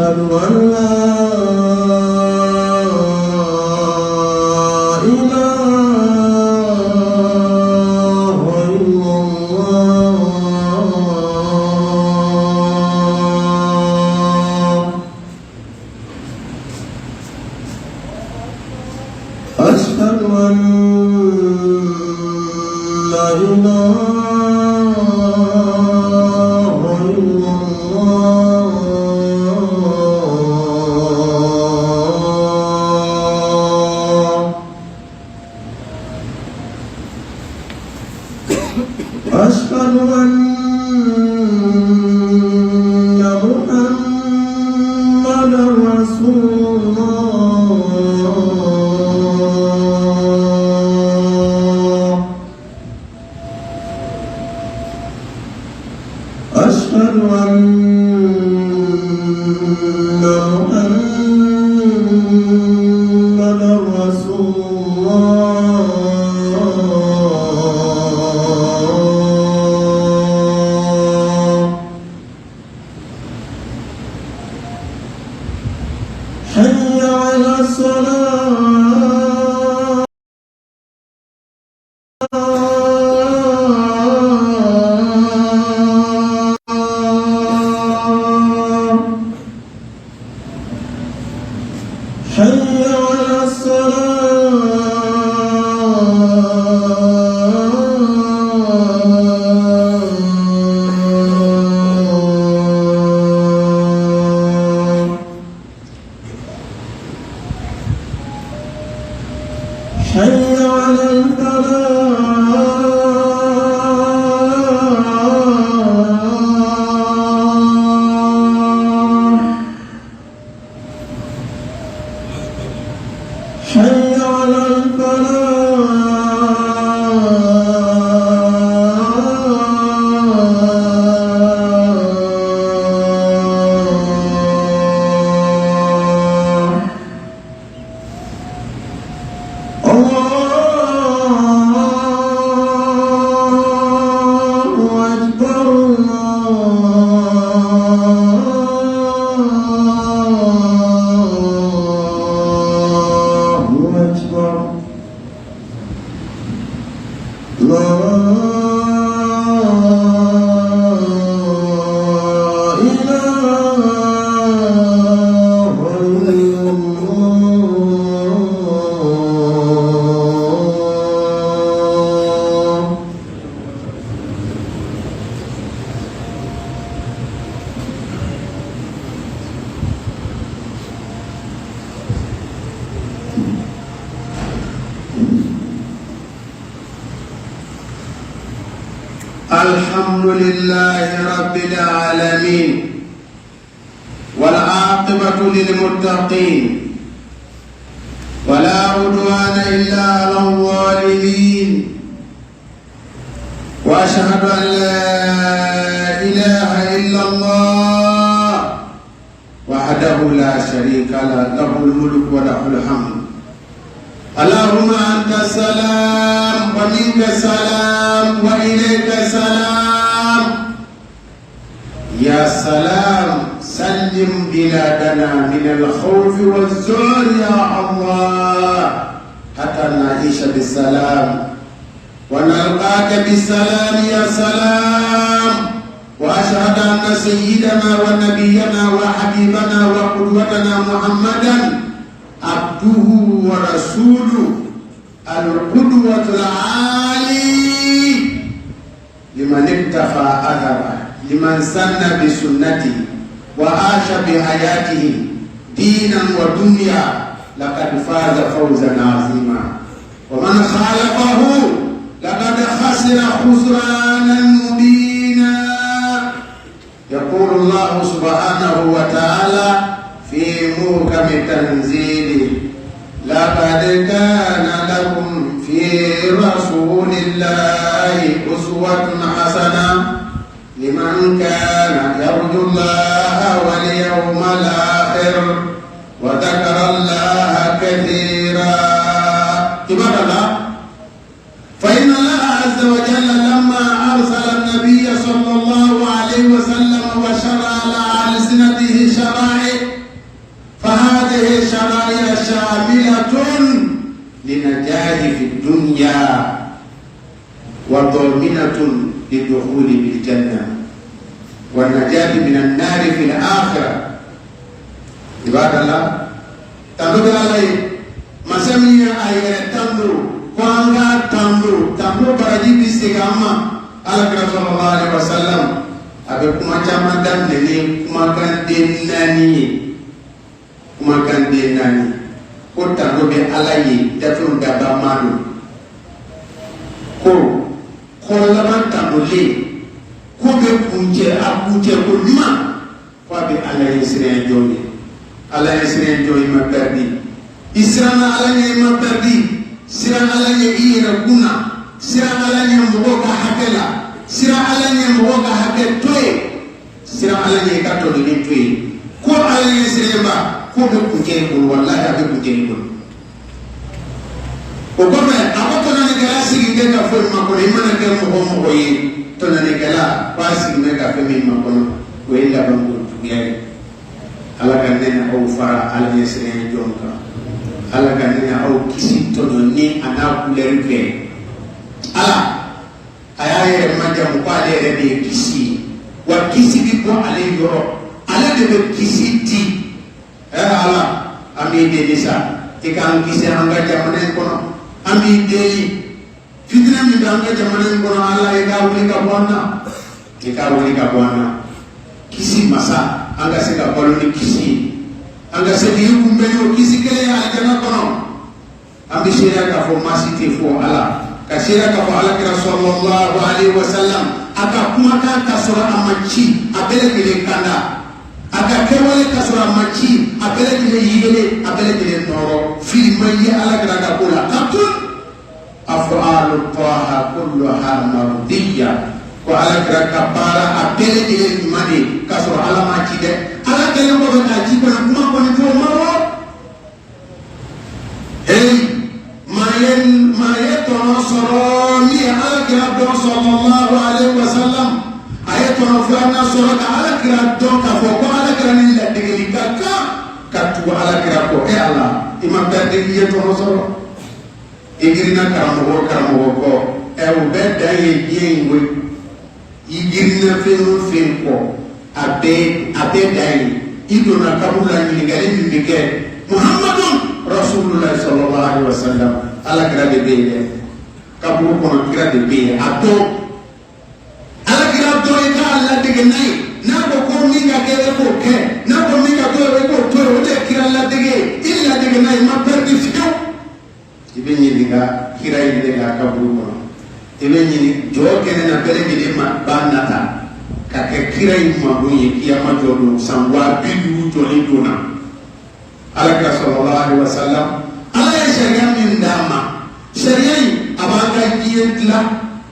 أشهد أن لا إله إلا الله. أشهد أن لا إله إلا الله. أشهد أن محمدا رسول الله. أشهد أن محمدا رسول الله. حي على الصلاة. حي على الصلاة. حي على الفلاح. حي على الفلاح. الله أكبر. الله أكبر. لا إله إلا الله. الحمد لله رب العالمين والعاقبة للمتقين ولا عدوان إلا على الظالمين وأشهد أن لا إله إلا الله وحده لا شريك له له الملك وله الحمد. اللهم أنت السلام ومنك السلام وإليك السلام. يا سلام سلم بلادنا من الخوف والذعر يا الله حتى نعيش بالسلام ونلقاك بالسلام يا سلام. وأشهد أن سيدنا ونبينا وحبيبنا وقدوتنا محمدا عبده ورسوله القدوة العالي لمن اكتفى أثره لمن سن بسنته وعاش بحياته دينا ودنيا لقد فاز فوزا عظيما. ومن خالفه لقد خسر خسرانا مبينا. يقول الله سبحانه وتعالى في محكم تنزيله: لقد كان لكم في رسول الله أسوة حسنة لمن كان يرجو الله واليوم الآخر وذكر الله كثيرا. عباد الله، فإن الله عز وجل لما أرسل النبي صلى الله عليه عليه وسلم وشرع على ألسنته شرائع فهذه شرائع شاملة للنجاح في الدنيا وضامنة للدخول بالجنة والنجاة من النار في الآخرة. عباد الله تنظر عليه مسمي أيه تنظر كوانغا تنظر برجي بسيغاما على صلى الله عليه وسلم أبي كما جمع دمني كما كان ديناني كنت أقول عليه تفهم دبامانو ko laban tamule ko be kunje akuje ko lima ko be ala yesre joni ma perdi israna ala ne ma perdi sira ala ne ira kuna sira ala ne mo ga hakela sira ala ne mo ga haketoy sira ala ne ka to ni toy ko ala yesre ba ko be kunje ko wallahi be kunje ko o kɔfɛ a ko tɔnɔnikɛla sigilen tɛ ka foyi makɔnɔ i mana kɛ mɔgɔ ye tɔnɔnikɛla k'a sigilen bɛ ka fɛn min makɔnɔ o ye labanko juguya ye. ala ka ne ni aw fara ala ɲɛsinnen jɔn kan, ala ka ne ni aw kisi tɔnɔ ni a n'a kulɛri bɛɛ. ala a y'a yɛrɛ majamu ko ale yɛrɛ de ye kisi ye, wa kisi bi bɔ ale yɔrɔ, ale de bɛ kisi di. ala an b'i deli sa i k'an kisi an ka jamana in kɔnɔ. an b'i deli fitinɛ min bɛ an ka jamana in kɔnɔ ala i k'a wuli ka bɔ an na, i k'a wuli ka bɔ an na. kisi masa an ka se ka balo ni kisi ye, an ka se k'i kunbɛn o kisi kelen ye alijana kɔnɔ. an bɛ seereya k'a fɔ maa si tɛ fɔ ala, ka seereya k'a fɔ alakira sallallahu alaihi wasallam a ka kumakan ka sɔrɔ a ma ci a bɛɛ lajɛlen kanda, a ka kɛwale ka sɔrɔ a ma ci a bɛɛ lajɛlen yigele, a bɛɛ lajɛlen nɔrɔ. fili ma ye alakira ka ko la katun af'alu taha kulluha mardiya, ko alakira ka baara a bɛɛ lajɛlen ɲuman de ka sɔrɔ ala ma ci dɛ. ala kɛlen kɔfɛ k'a ci kɔnɔ kuma kɔni fɔ o ma rɔ. maa ye tɔnɔ sɔrɔ min ye alakira dɔn sallallahu alaihi wasallam, a ye tɔnɔ filanan sɔrɔ ka alakira dɔn k'a fɔ ko alakira ni ladegeli ka kan ka tugu alakira kɔ. ala i ma pɛridi i ye tɔnɔ sɔrɔ, i girinna karamɔgɔ kɔ, o bɛɛ dan ye diɲɛ in koyi. i girinna fɛn o fɛn kɔ a bɛɛ dan ye. i donna kaburu la ɲininkali min bɛ kɛ muhammadun rasulullah sallallahu alaihi wasallam, alakira de bɛ yen dɛ, kaburu kɔnɔ kira de bɛ yen a dɔn. alakira dɔn i k'a ladege n'a ye, n'a ko ko min ka kɛ e k'o kɛ, n'a ko min ka to e k'o to yen, o de ye kira ladege. i ladege n'a ye, ma pɛridi fiyewu. i bɛ ɲininka kira in de la kaburu kɔnɔ, i bɛ ɲini jɔ kɛnɛ na bɛɛ lajɛlen ma ba nata ka kɛ kira in madon ye kiyama jɔ don san 50 jɔlen donna. alakira sallallahu alaihi wasallam ala ye sariya min d'a ma, sariya in a b'an ka diɲɛ dilan,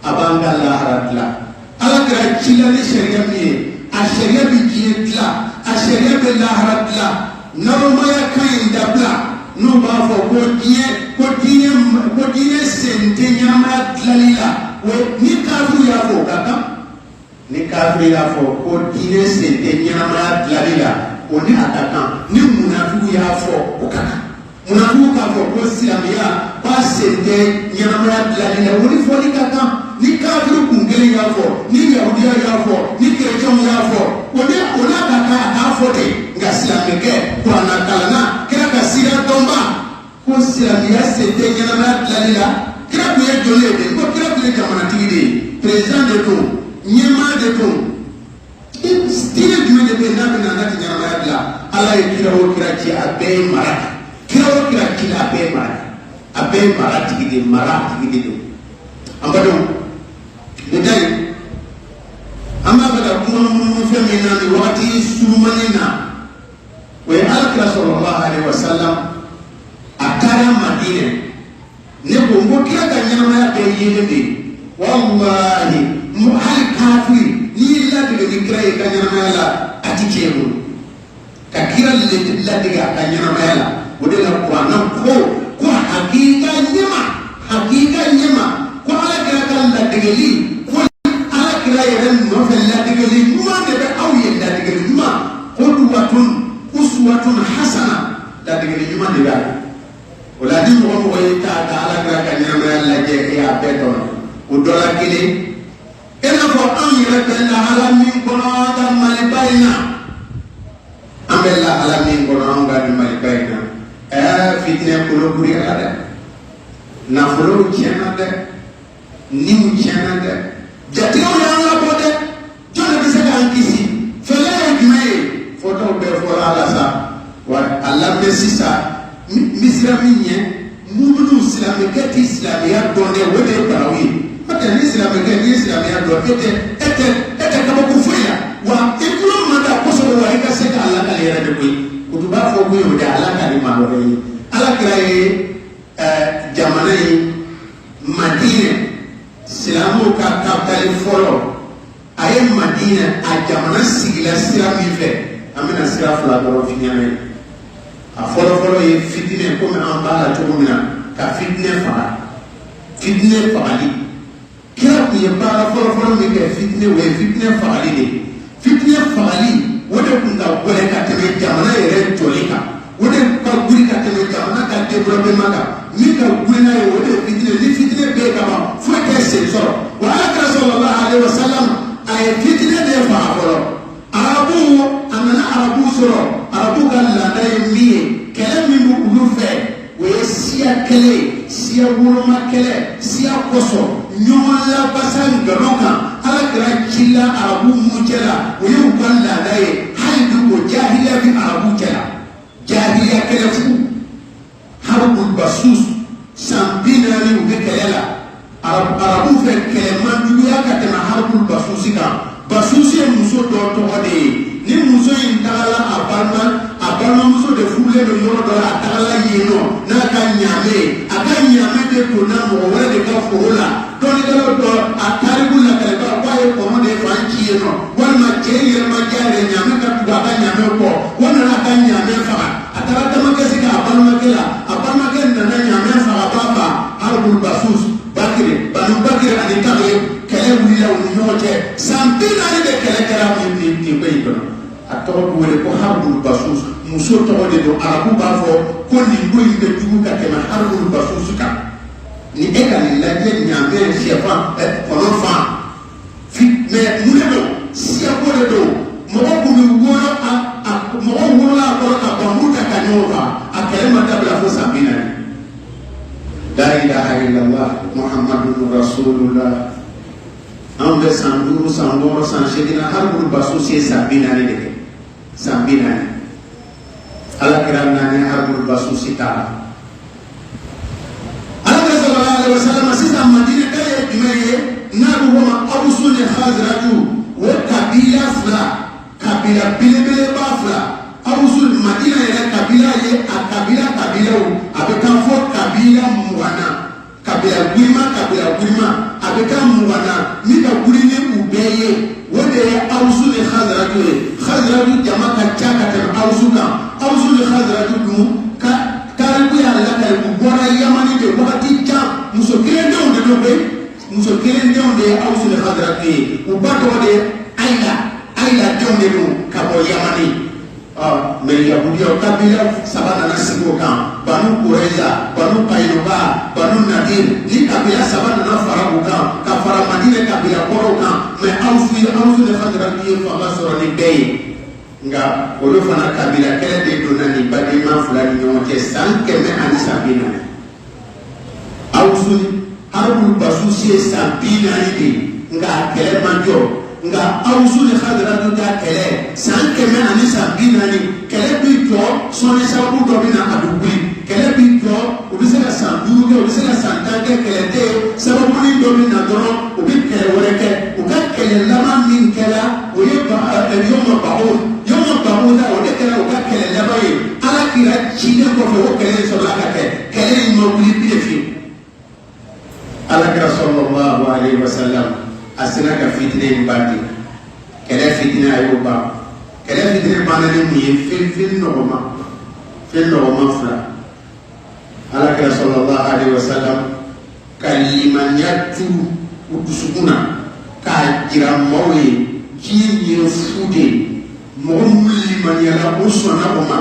a b'an ka lahara dilan. alakira cila ni sariya min ye, a sariya bɛ diɲɛ dilan, a sariya bɛ lahara dilan. nɔrɔmaya kan in dabila n'u b'a fɔ ko diɲɛ sen tɛ ɲɛnamaya dilali la. ni kafiri y'a fɔ o ka kan, ni kafiri y'a fɔ ko diinɛ sen tɛ ɲɛnamaya dilali la, o ni a ka kan. ni munafiku y'a fɔ o ka kan. munafiku k'a fɔ ko silamɛya k'a sen tɛ ɲɛnamaya dilali la, o ni fɔli ka kan. ni kafiri kun kelen y'a fɔ, ni yahudiya y'a fɔ, ni kerecɛnw y'a fɔ, o n'a ka kan a k'a fɔ de. nka silamɛkɛ kuranna kalanna kira ka sira dɔnba ko silamɛya sen tɛ ɲɛnamaya dilali la. kira tun ye jɔn ye de, ko kira tun ye jamanatigi de ye, président de don, ɲɛmaa de don. diinɛ jumɛn de bɛ yen n'a bɛ na n'a tɛ ɲɛnamaya dilan? ala ye kira o kira ci, a bɛɛ ye mara. kira o kira ci a bɛɛ ye mara, a bɛɛ ye mara tigi de, mara tigi de don. an badenw, nin tɛ yen, an b'a fɛ ka kuma minnu fɛn min na nin wagati surumani na, o ye alakira sallallahu alaihi wasallam a taara Madinɛ. ne ko n ko kira ka ɲɛnamaya bɛɛ yelen de ye. wallahi hali kafiri n'i ye ladege ni kira ye ka ɲɛnamaya la, a ti tiɲɛ bolo. ka kira ladege a ka ɲɛnamaya la, o de la kuranna ko hakika ɲɛma, ko alakira ka ladegeli, ko alakira kira yɛrɛ nɔfɛ ladigɛli ɲuman de bɛ aw ye ladigɛli ɲuman qudwatun uswatun hasana ladigɛli ɲuman de bɛ a o la ni mɔgɔ mɔgɔ ye k'a ka alakira ka ɲɛnamaya lajɛ e y'a bɛɛ dɔn o dɔ la kelen i n'a fɔ anw yɛrɛ bɛ lahala min kɔnɔ an ka Maliba in na an bɛ lahala min kɔnɔ an ka Maliba in na fitinɛ kolokuri la dɛ nafolow tiɲɛna dɛ niw tiɲɛna dɛ jatigɛw y'an labɔ dɛ jɔn de bɛ se k'an kisi fɛlɛ ye jumɛn ye fɔ dɔw bɛɛ fɔra a la sa wa a lamɛn sisan misira min ɲɛ minnu silamɛkɛ ti silamɛya dɔn dɛ o de ye baraw ye n'o tɛ ni silamɛkɛ n'i ye silamɛya dɔn e tɛ kabako foyi la wa i tulo ma da kosɛbɛ wa i ka se k'a lakali yɛrɛ de koyi o tun b'a fɔ ko o de ye alakali maa wɛrɛ ye alakira ye jamana in Madinɛ silamɛw ka kapitali fɔlɔ a ye Madinɛ a jamana sigila sira min fɛ an bɛna sira fila dɔrɔn f'i ɲɛna ye a fɔlɔfɔlɔ ye fitinɛ komi an b'a la cogo min na ka fitinɛ faga fitinɛ fagali kira tun ye baara fɔlɔfɔlɔ min kɛ fitinɛ o ye fitinɛ fagali de fitinɛ fagali o de tun ka gɛlɛn ka tɛmɛ jamana yɛrɛ jɔli kan o de ka wuli ka tɛmɛ jamana ka développement kan min ka wuli n'a ye o de ye fitinɛ ni fitinɛ bɛ yen kaban foyi tɛ sen sɔrɔ wa Alakira sallallahu alaihi wasallam a ye fitinɛ de faga fɔlɔ arabu a nana arabu sɔrɔ arabu ka laada ye min ye kɛlɛ min bɛ olu fɛ o ye siya kɛlɛ siya woloma kɛlɛ siya kɔsɔn ɲɔgɔn labasa ngalon kan Alakira cila arabu minnu cɛla o ye u ka laada ye hali bi o jahiliya bɛ arabu cɛla jahiliya kɛlɛ fu harbul basus san 40 u bɛ kɛlɛ la arabu fɛ kɛlɛmanjuguya ka tɛmɛ harbul basusi kan basusi ye muso dɔ tɔgɔ de ye ni muso in tagala a balimamuso de furulen bɛ yɔrɔ dɔ la a tagala yen nɔ n'a ka ɲaame a ka ɲaame de donna mɔgɔ wɛrɛ de ka foro la dɔnnikɛlaw dɔ a tariku lakaleba k'a ye kɔnɔ de fan ci yen nɔ walima cɛ yɛrɛ ma diya yɛrɛ ɲaame ka tugu a ka ɲaame kɔ o nana a ka ɲaame faga a taara damakɛ sigi a balimakɛ la a balimakɛ nana ɲaame faga ba fa harbul basus bakiri banu bakiri ani kagye kɛlɛ wulila u ni ɲɔgɔn cɛ san 40 de kɛlɛ kɛra nin ko in kɔnɔ a tɔgɔ bɛ wele ko harbul basus muso tɔgɔ de don arabu b'a fɔ ko nin ko in bɛ jugu ka tɛmɛ harbul basus kan ni e ka nin lajɛ ɲaamɛ sɛfan kɔnɔ fan mɛ mun de don siyako de don mɔgɔ kun bɛ wolo mɔgɔ wolola a kɔrɔ ka ban mun ka ka ɲɔgɔn kan a kɛlɛ ma dabila fo san 40 la ilaha illallah muhammadun rasulullah anw bɛ san 5 san 6 san 8 harbul basus ye san 40 de kɛ san 40 Alakira nani harbul basus taara Alakira sallallahu alaihi wasallam sisan Madina kɛlɛ ye jumɛn ye n'a bɛ fɔ ma Awusu ni Khazraju o kabila fila kabila belebeleba fila Awusu Madina yɛrɛ kabila ye a kabilaw a bɛ kan fɔ kabila 20 kabila girima a bɛ kan 20 min ka wuli ni u bɛɛ ye o de ye Awusu ni Khazraju ye Khazraju jama ka ca ka tɛmɛ Awusu kan Awusu ni Khazraju dun tariku y'a lakali u bɔra Yamani de wagati jan muso kelendenw de don koyi muso kelendenw de ye Awusu ni Khazraju ye u ba tɔgɔ de ye Ayila denw de don ka bɔ Yamani mɛ yahudiyaw kabila 3 nana sigi o kan Banu Kurayza Banu Qaynuqa Banu Nadir ni kabila 3 nana fara o kan ka fara Madina kabila kɔrɔw kan mɛ Awusu ni Khazraju ye fanga sɔrɔ ni bɛɛ ye nka olu fana kabila kɛlɛ de donna nin badenma fila ni ɲɔgɔn cɛ san 100 ani san 40 Awusu ni harbul basus ye san 40 de nka a kɛlɛ man jɔ nka Awusu ni Khazraju ta kɛlɛ san 100 ani san 40 kɛlɛ bi jɔ sɔnni sababu dɔ bɛ na a bɛ wuli kɛlɛ bi jɔ o bɛ se ka san 5 kɛ o bɛ se ka san 10 kɛ kɛlɛ tɛ sababu dɔ bɛ na dɔrɔn o bɛ kɛlɛ wɛrɛ kɛ u ka kɛlɛ laban min kɛra o ye yɔmɔ bahuda o de kɛra u ka kɛlɛ laban ye Alakira cilen kɔfɛ o kɛlɛ in sɔrɔla ka kɛ kɛlɛ in ma wuli bilen fiyewu Alakira sallallahu alaihi wasallam a sera ka fitinɛ in ban de kɛlɛ fitinɛ a y'o ban kɛlɛ fitinɛ banna ni mun ye fɛn nɔgɔma fila Alakira sallallahu alaihi wasallam ka limaniya turu u dusukun na k'a jira maaw ye diɲɛ ye fu de ye mɔgɔ minnu limaniyala o sɔnna o ma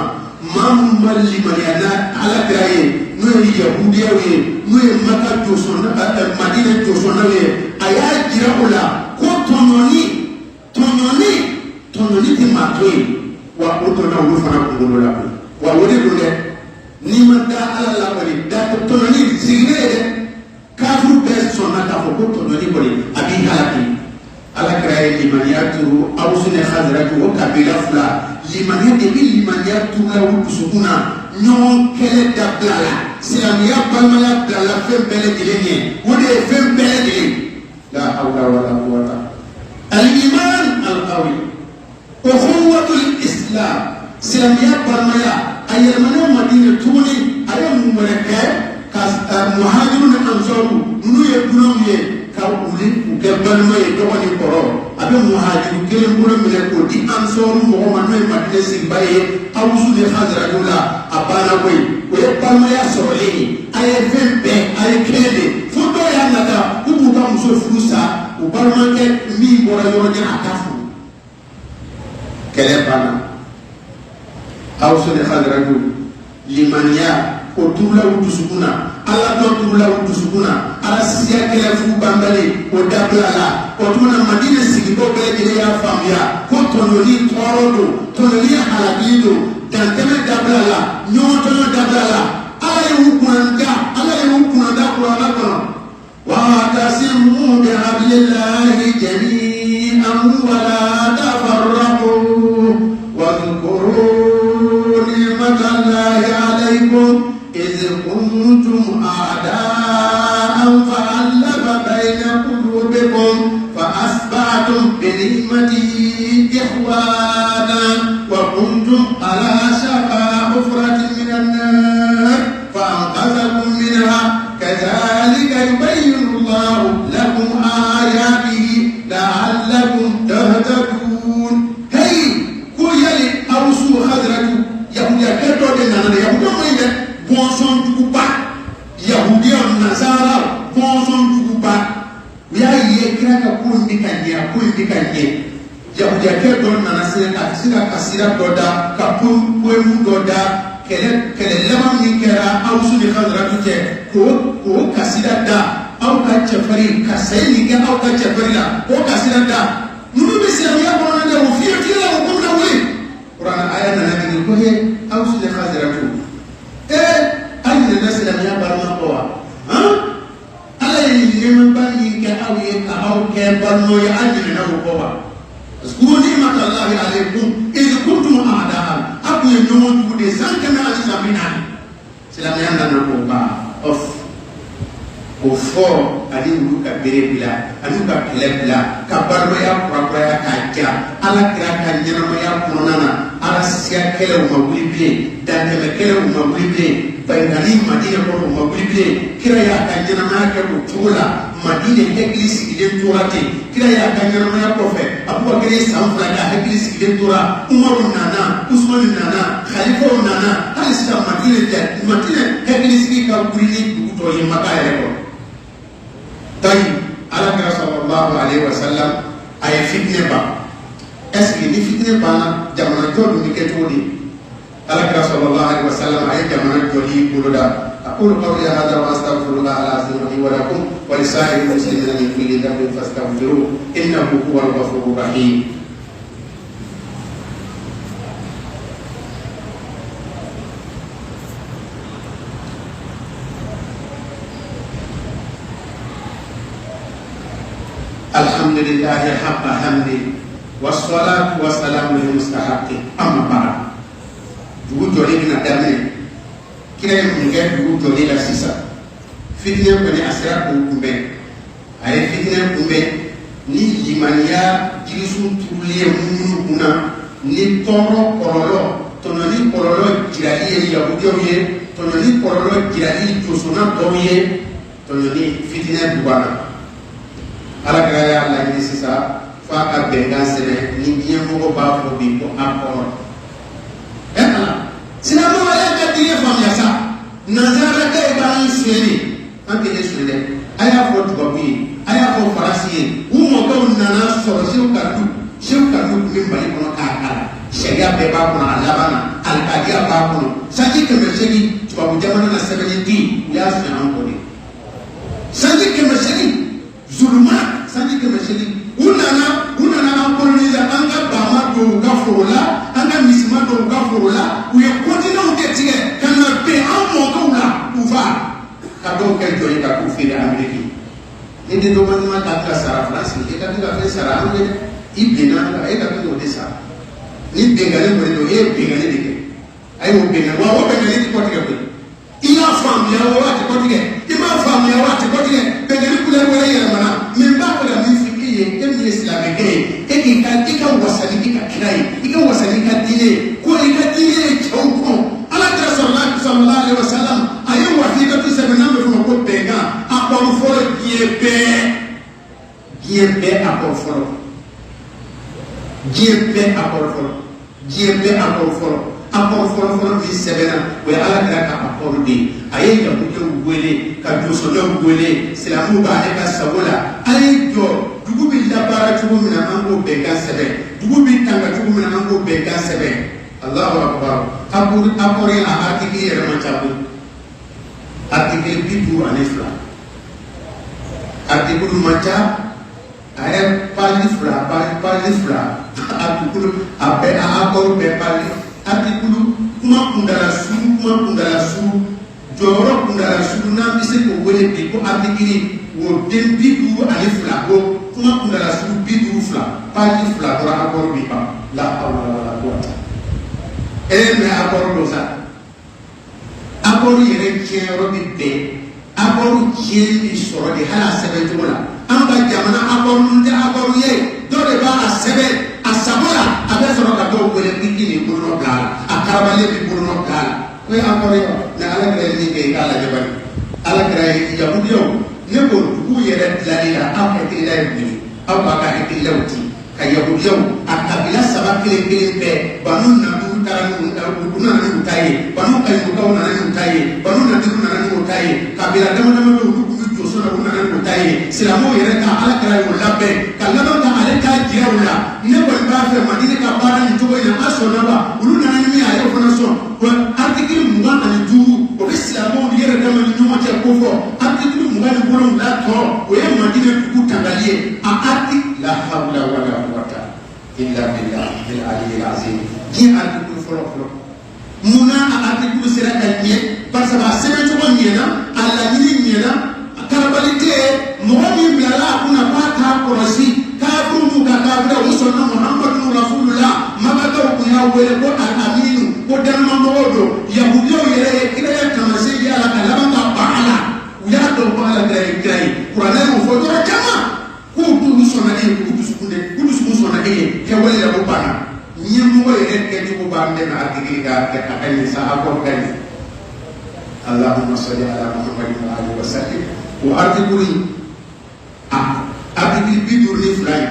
maa minnu ma limaniya n'a alakira ye n'o ye yahudiyaw ye n'o ye maka jɔsɔnna madina jɔsɔnnaw ye a y'a jira o la ko tɔɲɔni tɛ maa to ye wa o tɔɲɔ olu fana kunkolo la wa o de don dɛ n'i ma da ala la kɔni da tɔɲɔni sigilen ye dɛ kafuru bɛɛ sɔnna k'a fɔ ko tɔɲɔni kɔni a b'i halaki alakira ye limaniya turu awusu ni hazaraju o kabila fila limaniya de bɛ limaniya turu la o dusukun na ɲɔgɔn kɛlɛ dabila la silamɛya balimaya bila la fɛn bɛɛ lajɛlen ɲɛ o de ye fɛn bɛɛ lajɛlen la hawla wala quwwata al-iman al-qawi ukhuwatul islam silamɛya balimaya a yɛlɛmana madina tuguni a ye mun wɛrɛ kɛ ka muhajiru ni ansaru n'u ye dunanw ye ka wuli u kɛ balima ye dɔgɔnin kɔrɔ a bɛ muhajiru kelen bolo minɛ k'o di ansaru mɔgɔ ma n'o ye madina sigiba ye awusu ni hazaraju la a banna koyi o ye balimaya sɔrɔlen ye a ye fɛn bɛɛ a ye kelen de fo dɔw y'a nata k'u b'u ka muso furu sa u balimakɛ min bɔra yɔrɔ jan a t'a furu kɛlɛ banna awusu ni hazaraju limaniya o turula u dusukun na ala dɔ turula u dusukun na ala siya kɛlɛ fu banbali o dabila la o tuma na madina sigibaaw bɛɛ lajɛlen y'a faamuya ko tɔɲɔni tɔɔrɔ don tɔɲɔni halaki don dantɛmɛ dabila la ɲɔgɔn tɔɲɔ dabila la ala ye u kunnada kuranna kɔnɔ wa'tasimu bihablillahi jami'an wala tafarraqu wadhkuru ni'matallahi alaykum إذ كنتم أعداء فألف بين قلوبكم فأصبحتم بنعمته إخوانا وكنتم على شفا حفرة من النار فأنقذكم منها كذلك يبين الله لكم آياته لعلكم تهتدون هي كويلي أوسو خضرة يهوديا كتو دينا يهوديا ميدا bɔnsɔn juguba yahudiya nasara bɔnsɔn juguba u y'a ye kira ka ko in bɛ ka ɲɛ ko in bɛ ka ɲɛ yahudiyakɛ dɔ nana se ka kasira dɔ da ka poemu dɔ da kɛlɛ laban min kɛra awusu ni hazaraju cɛ k'o kasira da aw ka cɛfarin ka sayi nin kɛ aw ka cɛfarin la k'o kasira da ninnu bɛ silamɛya kɔnɔna dɛ o fiyɛ la o ko bɛna wuli kuranɛ aya nana jigin ko ye awusu ni hazaraju hali nana silamɛya balima kɔ wa ala ye nɛɛmaba min kɛ aw ye ka aw kɛ balima ye an ɲinɛna o kɔ wa اذكروا نعمة الله عليكم إذ كنتم أعداء أبو يوم تقول سانكنا أسلامنا سلامنا نقوبا أوف أوفو أدي نوكا بريبلا أنوكا كلبلا كبرمايا كبرمايا كاجا على كرا كنجنا مايا كونانا على سيا كلا ومغولبين دانتما كلا ومغولبين بيناني مدينة ومغولبين كرا يا كنجنا مايا كبرتولا مدينة هكلي سيدين توراتي كرا يا كنجنا مايا كوفي أبو بكر سامفلا هكلي سيدين تورا عمر نانا عثمان نانا خليفة نانا هل سيا مدينة هكلي سيدين كبريني بكتوري مكايا طيب على كرا صلى الله عليه وسلم أي فتنة با أسكي دي فتنة با جمعنا جود مكتولي على كرا صلى الله عليه وسلم أي جمعنا جولي بلودا أقول قولي هذا وأستغفر الله العظيم لي ولكم ولسائر المسلمين من كل ذنب فاستغفروه إنه هو الغفور الرحيم الحمد لله حق حمده والصلاة والسلام للمستحق أما بعد dugu jɔli bɛna daminɛ kira ye mun kɛ dugu jɔli la sisan fitinɛ kɔni a sera k'o kunbɛn a ye fitinɛ kunbɛn ni limaniya jirisun turulen ye munumunu kunna ni tɔɔrɔ kɔlɔlɔ tɔɲɔni kɔlɔlɔ jirali ye yahudiyaw ye tɔɲɔni kɔlɔlɔ jirali josona dɔw ye tɔɲɔni fitinɛ dugana ala ka y'a laɲini sisan f'a ka bɛnkan sɛbɛn ni diɲɛmɔgɔ b'a fɔ bi ko accord ala silamɛw y'a ka diinɛ faamuya sa nansarakɛ b'an sonyɛli an tɛ ne sonyɛ dɛ a y'a fɔ tubabu ye a aya ko farasi u mo ko nana so shew kadu min bali kono ka sharia be ba kono alabana alqadiya ba kono sanji keme shegi tubabu jamana na sebeni di ya suna an ko ni sanji keme shegi zulma sanji keme shegi unana an koloniza anga bama do gaforola anga misima do gaforola u ye continent de tige kana be an mo ko la uva ka do ke joyi ka ku fi Amerique ni de do man ka ka sara France e ka ka fe sara an de ibena ka e ka ko de sa ni bengale mo do e bengale de ke ay mo bengale wa bengale de ko tige ko ina famia wa te ko tige ima famia wa te ko tige bengale kula wala yara mana men ba ko da mi fikiye emi islamike e ki ka wasali ka kirai ika wasali ka dine ko ika dine chauko ala ta sallallahu alaihi wasallam ayo wahida tu sebena me ko benga akon foro giebe akon foro mi sebena we ala ta ka akon di aye ya buke wele ka doso do wele silamu ba ne ka sabola aye jo dugu bi labara tugu mina an ko benga sebe dugu bi tanga tugu mina an ko benga sebe Allahu akbar akori a article yere ma chabu article bidu anifla article macha aye palifla article abe akor be pali article kuma kundala su joro kundala su na bise ko wele bi ko article wo den bidu anifla ko kuma kundala su bidu fla palifla dora akor bi pa la hawla wala quwwata me akor do sa akor yere kero bi be akor kiri soro di hala sebe jola amba jamana akor nde akor ye do de ba sebe asabola abe soro ka do wele bikini burno bla akarabale bi burno bla we akor yo na ala kre ni ke kala jabani ala kre yahudiyo ne ko du yere dalila akati la ibni abaka ikilauti ka yahudiyo akabila sabakile be banu na kuna na mutaye banu kai mukau na mutaye banu na diru na mutaye kabila dama do ku so na kuna na mutaye silamo yere ka ala kara yo labbe kallama ka ale ka jirawla ne ko ba fe madina ka bana ni togo ina aso na ba ulu na ni ayo fona so ko article muga na duru o silamo yere dama ni nyoma te ko fo article muga ni borom la to o ye madina ku tangalie a article la hawla wala quwwata illa billah bil ali al azim ji article folo muna a article sera kanye parce que sera to nyena alla ni nyena karabalite mo ni bilala kuna pata korosi kafu ka kabra usonna muhammadun rasulullah mabata ko ya wele ko al aminu ko dan mamodo yahudiyo yere kire tamase ya la kalama ka baala ya do baala gray qur'ana mo fodo kama ko du usonna e ko du usonna e ke wele la bana nyimo yere ke to ba me na article ka akani sa akor kani Allahumma salli ala Muhammadin wa alihi wa sallim wa article article bidur ni fulani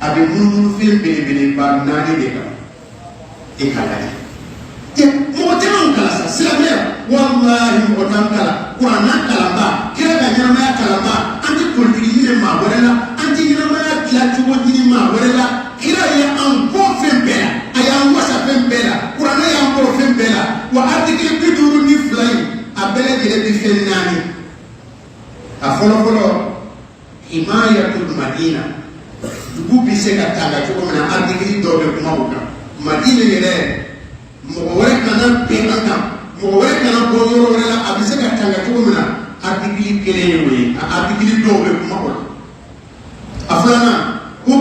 abe mun film bele ba nani de ka e kala je mo tan kala sa silamia wallahi mo tan kala qur'ana kala ba kira ga nyama kala ba anti politiki ni ma wala anti nyama la tuwo ni ma wala kira ya an ko fembela aya wasa fembela qur'ana ya an ko fembela wa article bidur ni fulani abele de bi fenani afolo himayatul madina dugu bi se ka tanga to na article do be kuma uka madina yere mo wore kana be anga mo wore kana bo yoro wala abise ka tanga to na article kele we article do be kuma uka afana ko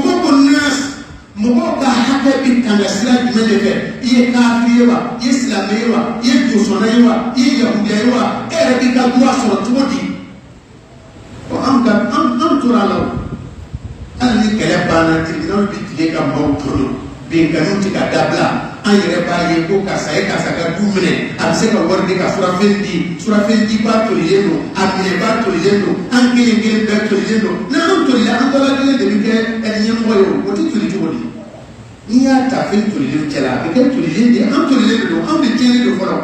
nas mo ka hakka bi tanga sira di mele fe ye kafiwa ye islamewa ye dosonaiwa ye yahudiwa era bi ka duwa so todi am tura law ani kele bana tribunal bi tile ka mawtono be kanu tika dabla an yere ba ye ko ka ka dumene am se ka warde ka sura fendi ba to yeno amine ba to yeno an kele ba to yeno na am to la an to la kele de bi ke en nyem moyo o ti tuli jodi ni ya ta fe to le tela be ke to le de am to le do am de tele do folo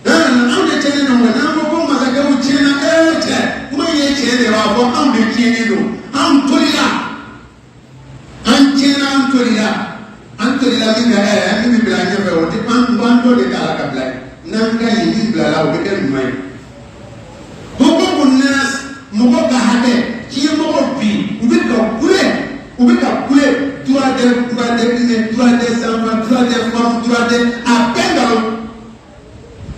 am de tele no na mo ko ma sa ka u chena te kuma ye tiɲɛ de b'a fɔ anw de tiɲɛnen don anw tolila an tiɲɛna an tolila min kɛ min bɛ bila ɲɛfɛ o tɛ an dɔ de k'a la ka bila ye n'an ka ɲi min bila la o bɛ kɛ ɲuman ye hukumu nas mɔgɔ ka hakɛ diɲɛmɔgɔ bi u bɛ ka kule droit des humains droit des enfants droit des femmes droit des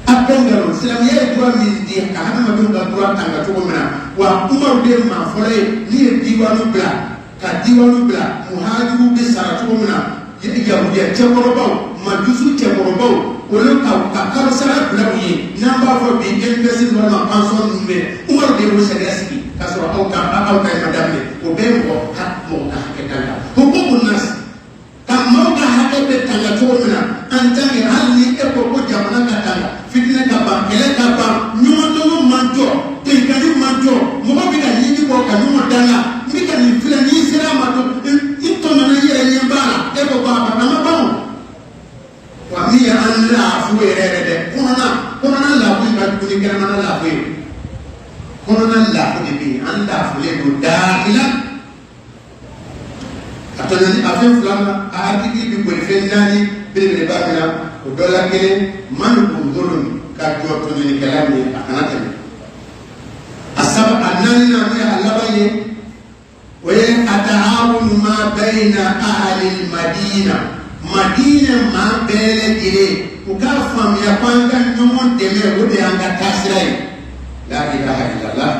a bɛɛ nkalon silamɛya ye droit min di ka hadamadenw ka droit tanga cogo min na wa Umaru de ye maa fɔlɔ ye ni ye diwaanu bila ka diwaanu bila muhajiru bɛ sara cogo min na yahudiya cɛkɔrɔbaw majusu cɛkɔrɔbaw olu ka kalo sara bila u ye n'an b'a fɔ bi NPS walima pension ninnu bɛ Umaru de y'o sariya sigi k'a sɔrɔ aw ka ma daminɛ o bɛɛ ye mɔgɔ ka hakɛ tanga hukumu nas ka maaw ka hakɛ bɛ tanga cogo min na en tant que hali ni e ko ko jamana ka tanga fitinɛ ka ban kɛlɛ ka ban ɲɔgɔndɔnw man jɔ tenkani man jɔ mɔgɔ bɛ ka ɲini kɔ ka ɲɔgɔn danga n bɛ ka nin filɛ n'i sera a ma dɔn i tɔmɔna i yɛrɛ ɲɛ b'a la e ko ko a ma ban wa min ye an laafu yɛrɛ dɛ kɔnɔna laafu ka jugu ni kɛnɛmana laafu ye kɔnɔna laafu de bɛ yen an laafulen don daahila a fɛn fila ma a hakili bɛ boli fɛn naani belebeleba min na o dɔ la kelen man kun zolon ka jɔ tɔɲɔlikɛla min ye a kana tɛmɛ a naani na n'o ye a laban ye o ye ataawunu ma bayna ahli madina maa bɛɛ lajɛlen u k'a faamuya ko an ka ɲɔgɔn dɛmɛ o de y'an ka taasira ye la ilaha illallah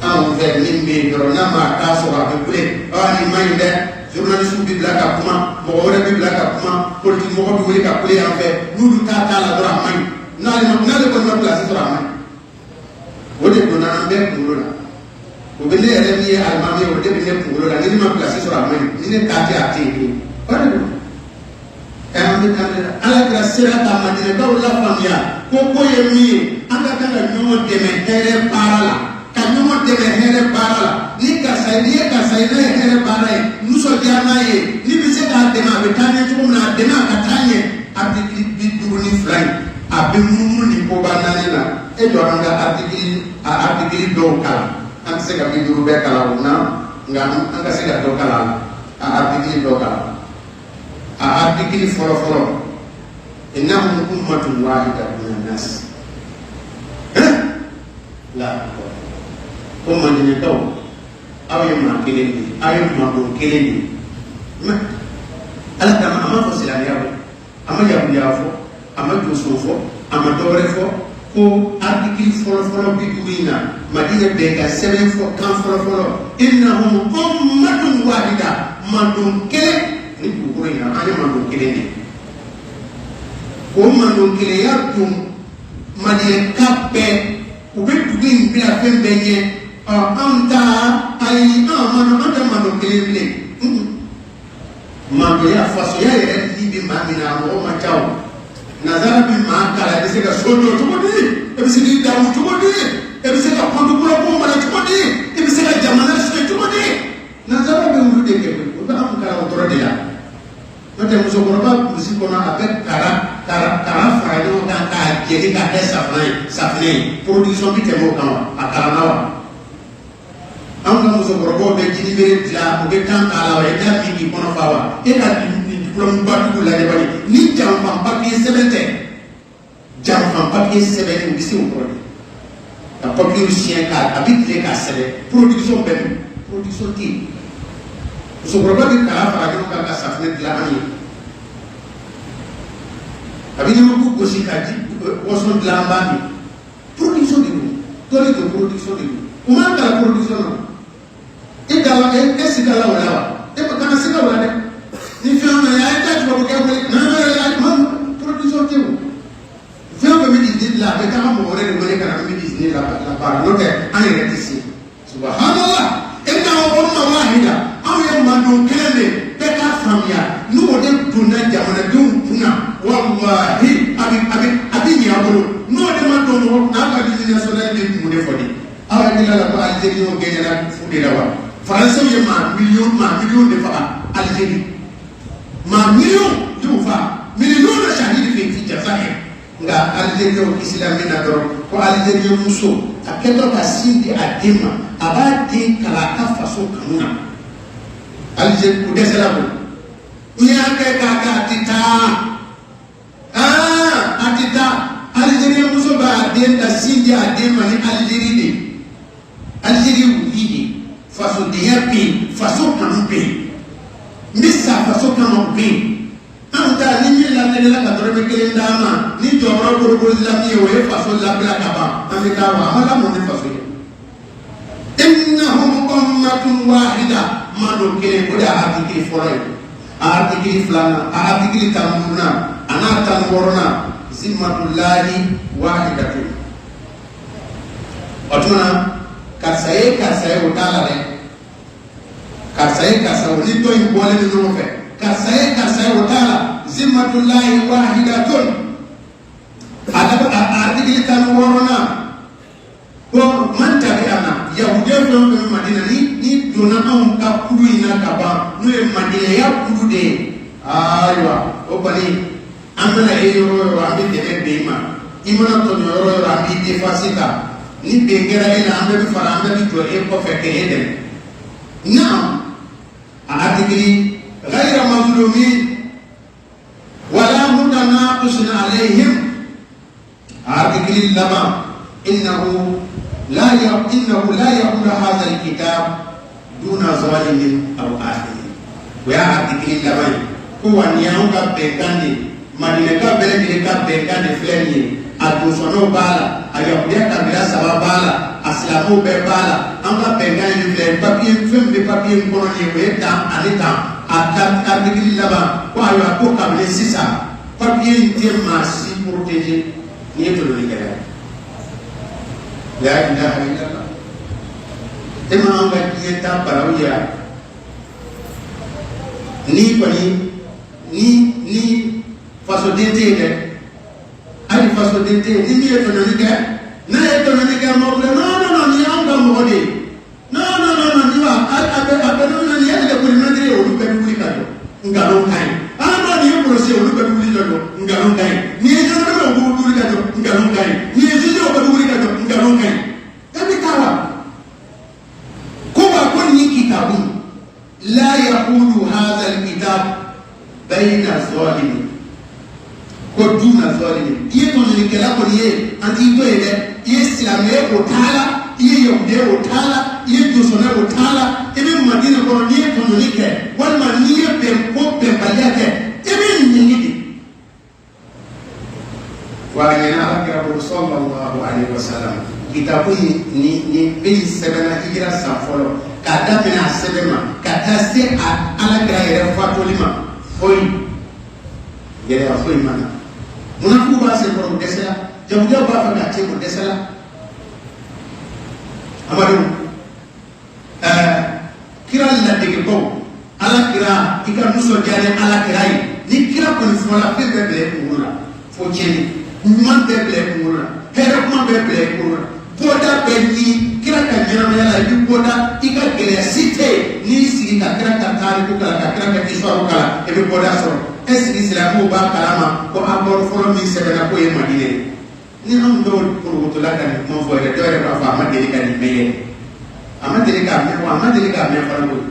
anw fɛ min bɛ yen dɔrɔn n'a ma k'a sɔrɔ a bɛ kule nin man ɲi dɛ journaliste bɛ bila ka kuma mɔgɔ wɛrɛ bɛ bila ka kuma politique mɔgɔ bɛ wele ka kule yan fɛ n'olu t'a la dɔrɔn a man ɲi n'ale kɔni ma place sɔrɔ a man ɲi o de donna an bɛɛ kunkolo la o bɛ ne yɛrɛ min ye alimami ye o de bɛ ne kunkolo la ni ne ma place sɔrɔ a man ɲi ni ne t'a tɛ a tɛ yen o de don ala kɛra sera ka madinɛkaw lafaamuya ko ye min ye an ka kan ka ɲɔgɔn dɛmɛ hɛrɛ baara la ka ɲɔgɔn dɛmɛ hɛrɛ baara la ni ye karisa ye n'a ye hɛrɛ baara ye nisɔndiya n'a ye ni bɛ se k'a dɛmɛ a bɛ taa ɲɛ cogo min na a dɛmɛ a ka taa ɲɛ artikili 52 in a bɛ munumunu nin koba naani na e jɔ an ka artikili dɔw kalan an tɛ se ka 50 bɛɛ kalan o na nka an ka se ka dɔ kalan a artikili dɔw kalan a artikili fɔlɔ innahum ummatun wahidatun minan nas la ko mandinɛkaw aw ye maa kelen de aw ye maadon kelen de ala kama a ma fɔ silamɛya fɔ a ma yahudiya fɔ a ma joso fɔ a ma dɔwɛrɛ fɔ ko artikili fɔlɔ 50 in na madinɛ bɛɛ ka sɛbɛn fɔ kan fɔlɔ innahum ummatun wahida maadon kelen ni dugukolo in na an ye maadon kelen de o maadon kelenya tun madinɛka bɛɛ u bɛ dugu in bila fɛn bɛɛ ɲɛ anw ta ayi an tɛ maadon kelen bilen maadonya fasoya yɛrɛ di bɛ maa min na a mɔgɔ ma ca o nazara bɛ maa kala i bɛ se ka so jɔ cogo di i bɛ se k'i damu cogo di i bɛ se ka kɔntukura mara cogo di i bɛ se ka jamana sigi cogo di nazara bɛ wuli de kɛ o bɛ anw kala o dɔrɔn de la n'o tɛ musokɔrɔba kurusi kɔnɔ a bɛ kara fara ɲɔgɔn kan k'a jeni k'a kɛ safunɛ ye production bɛ tɛmɛ o kan wa a kalanna wa anw ka musokɔrɔbaw bɛ jini bere dilan u bɛ kan k'a la wa i t'a min k'i kɔnɔ fa wa e ka diplôme ba dugu lajɛ bani ni janfan papier sɛbɛn tɛ janfan papier sɛbɛnni u bɛ se o kɔrɔ de ka papier siɲɛ a bɛ tile k'a sɛbɛn production bɛ min production tɛ yen musokɔrɔba bɛ kala fara ɲɔgɔn kan ka safunɛ dilan an ye a bɛ ɲamaku gosi ka ji waso dilan an b'a min production de don dɔ de don production de don u man kala production na e siga la o la wa e ma kana siga o la dɛ ni fɛn o fɛn a ye taa tubabukɛ wele production tɛ o fɛn o fɛn bɛ di di la a bɛ taa mɔgɔ wɛrɛ de wele ka na min bɛ di la baara n'o tɛ an yɛrɛ tɛ se subhanallah e ka o ma wahida anw ye maadon kelen de bɛɛ k'a faamuya n'o de donna jamanadenw kunna walahi a bɛ ɲɛ a bolo n'o de ma don mɔgɔ n'a ka disque national bɛ kun de fɔ de aw hakili la ko Algérie gɛnɛra fu de la wa Français ye maa million de faga Algérie maa million y'u faga million de sahidi fɛ ti jasa kɛ nka Algérie o kisi la min na dɔrɔn ko Algérie muso a kɛtɔ ka sin di a den ma a b'a den kala a ka faso kanu na Algérie o dɛsɛra ko u y'a kɛ k'a kɛ a tɛ taa a tɛ taa Algérie muso b'a den ka sin di a den ma ni Algérie de Algérie wuli de fasodenya bɛ yen faso kanu bɛ yen n bɛ sa faso kanu bɛ yen. An ta ni min lamɛnni la ka dɔrɔmɛ kelen d'a ma ni jɔyɔrɔ bolobolila min ye o ye faso labila ka ban an bɛ taa wa an ma lamɔ ni faso ye innahum ummatun wahida maa dɔ kelen o de y'a artikili fɔlɔ ye a artikili filanan a artikili tan ni duurunan a n'a tan ni wɔɔrɔnan zimmatullahi wahidatun o tuma karisa ye o t'a la dɛ karisa ye karisa o ni dɔ in bɔlen ni ɲɔgɔn fɛ karisa ye o t'a la zimmatullahi wahidatun a artikili tan ni wɔɔrɔnan ko man tabi'ana yahudiya fɛn o fɛn bɛ Madina ni donna anw ka kulu in na ka ban n'o ye Madinaya kulu de ye ayiwa o kɔni an bɛna ye yɔrɔ o yɔrɔ an bɛ dɛmɛ bɛn i ma i mana tɔɲɔ yɔrɔ o yɔrɔ an b'i defasi ta ni bɛn kɛra e la an bɛ bi fara an bɛ bi jɔ e kɔfɛ k'e dɛmɛ naam a artikili غير مظلومين ولا متناقص عليهم artikili laban إنه لا يقول هذا الكتاب دون ظالم أو آثم ويا artikili laban ko wani an ka bɛnkan de Madina ka bɛɛ lajɛlen ka bɛnkan de filɛ nin ye a donsɔnnaw b'a la a yahudiya kabila saba b'a la a silamɛw bɛɛ b'a la an ka bɛnkan in filɛ papiye fɛn bɛ papiye in kɔnɔ nin o ye tan ani tan a artikili laban ko ayiwa ko kabini sisan papiye in tɛ maa si protégé ni ye toloni kɛra la ilaha illallah e ma an ka diɲɛ ta baraw yira ni kɔni ni fasoden tɛ yen dɛ hali fasoden tɛ yen ni min ye tɔɲɔni kɛ n'a ye tɔɲɔni kɛ mɔgɔ filɛ non ni y'anw ka mɔgɔ de ye non ni wa a bɛ nɔnɔ ni y'ale kɔni mɛtiri ye olu bɛɛ bɛ wuli ka jɔ nkalon ka ɲi non ni ye kɔlɔsi ye olu bɛɛ bɛ wuli ka jɔ nkalon ka ɲi ni ye jɔnjɔn bɛ wuli ka jɔ nkalon ka ɲi ni ye juge bɛ wuli ka jɔ nkalon ka ɲi e bɛ taa wa ko wa ko nin kitabu la yaqulu hadha alkitab bayna zalimin ko duna zalimin i ye tɔɲɔlikɛla kɔni ye an t'i to yen dɛ i ye silamɛ o t'a la i ye yahudiya o t'a la i ye donsɔnna o t'a la i bɛ Madina kɔnɔ n'i ye tɔɲɔli kɛ walima n'i ye bɛnbaliya kɛ i bɛ ɲɛɲini de wa a ɲɛna Alakira bolo sallallahu alaihi wasallam kitabu ni bɛ sɛbɛnna hijira san fɔlɔ k'a daminɛ a sɛbɛn ma ka taa se a Alakira yɛrɛ fatuli ma foyi gɛlɛya foyi ma na munafiku b'a sen kɔrɔ o dɛsɛra jamujan b'a fɛ k'a cɛ o dɛsɛra amadu kira ladegebaw Alakira i ka nisɔndiya ni Alakira ye ni kira kɔni fɔla fɛn bɛɛ bila i kunkolo la fo tiɲɛni ɲuman bɛɛ bila i kunkolo la hɛrɛ kuma bɛɛ bila i kunkolo la bɔda bɛɛ ni kira ka ɲɛnamaya la i bɛ bɔda i ka gɛlɛya si tɛ yen n'i y'i sigi ka kira ka taariku kalan ka kira ka histoire kalan i bɛ bɔda sɔrɔ est-ce que silamɛw b'a kalama ko accord fɔlɔ min sɛbɛnna k'o ye Madina ye ni anw dɔw korokotola ka nin kuma fɔ yɛrɛ dɔw yɛrɛ b'a fɔ a ma deli ka nin mɛn yɛrɛ a ma deli k'a mɛn wa a ma deli k'a mɛn fana koyi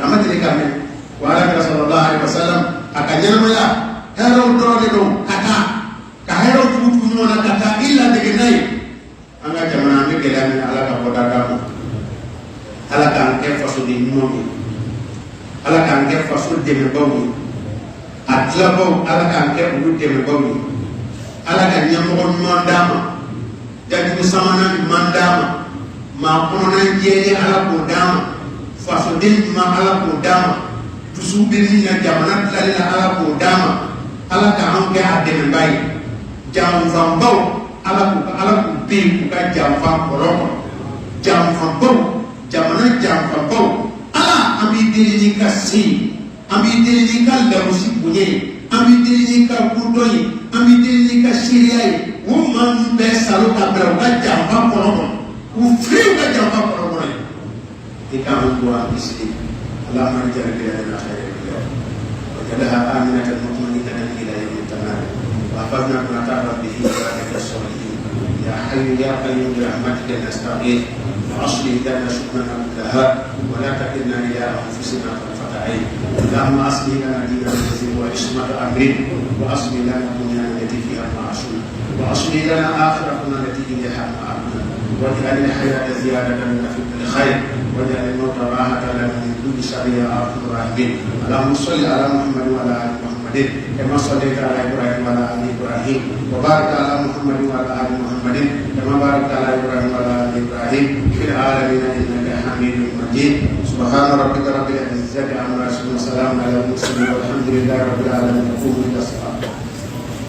a ma deli k'a mɛn wa Alakira sallallahu alaihi wasallam a ka ɲɛnamaya hɛrɛw dɔrɔn de don ka taa ka hɛrɛw tugu ɲɔgɔn na ka taa i ladege n'a ye an ka jamana an bɛ gɛlɛya min Ala ka bɔda d'a ma Ala k'an kɛ fasoden ɲumanw ye Ala k'an kɛ faso dɛmɛbaw ye a dilanbaw Ala k'an kɛ olu dɛmɛbaw ye Ala ka ɲɛmɔgɔ ɲuman d'a ma dajugu sabanan ɲuman d'a ma maa kɔnɔna jɛlen Ala k'o d'a ma fasoden ɲuman Ala k'o d'a ma dusu bɛ min na jamana dilanli la Ala k'o d'a ma Ala k'an kɛ a dɛmɛba ye janfanbaw Ala k'u bɛ yen k'u ka janfan kɔrɔ kɔnɔ janfanbaw jamana janfanbaw Ala an b'i deli n'i ka se ye an b'i deli n'i ka lagosi bonya ye an b'i deli n'i ka kodɔn ye an b'i deli n'i ka seereya ye o maa ninnu bɛɛ salo ka bila u ka janfa kɔnɔ kɔnɔ u fili u ka janfa kɔnɔ kɔnɔ ye i k'an bɔ an bɛ sigi Allahumma ij'al biladana khayran bilad waj'alha aminatan mutma'innatan ila yawmi al-qiyamah wa ahfazna min ta'arraf bihi wa ta'ala as-salihin يا حي يا قيوم برحمتك نستغيث واصلح لنا شؤوننا كلها ولا تكلنا الى انفسنا طرفه عين اللهم اصلح لنا ديننا الذي هو عصمه امرنا واصلح لنا دنيانا التي فيها معاشنا واصلح لنا اخرتنا التي اليها مآبنا واجعل الحياه زياده لنا في كل خير واجعل الموت راحه لنا من كل شر يا ارحم الراحمين اللهم صل على محمد وعلى ال محمد كما صليت على ابراهيم وعلى ال ابراهيم وبارك على محمد وعلى ال محمد كما باركت على ابراهيم وعلى ال ابراهيم في العالمين انك حميد مجيد سبحان ربك رب العزه عما يصفون وسلام على المرسلين والحمد لله رب العالمين قوموا الى الصلاه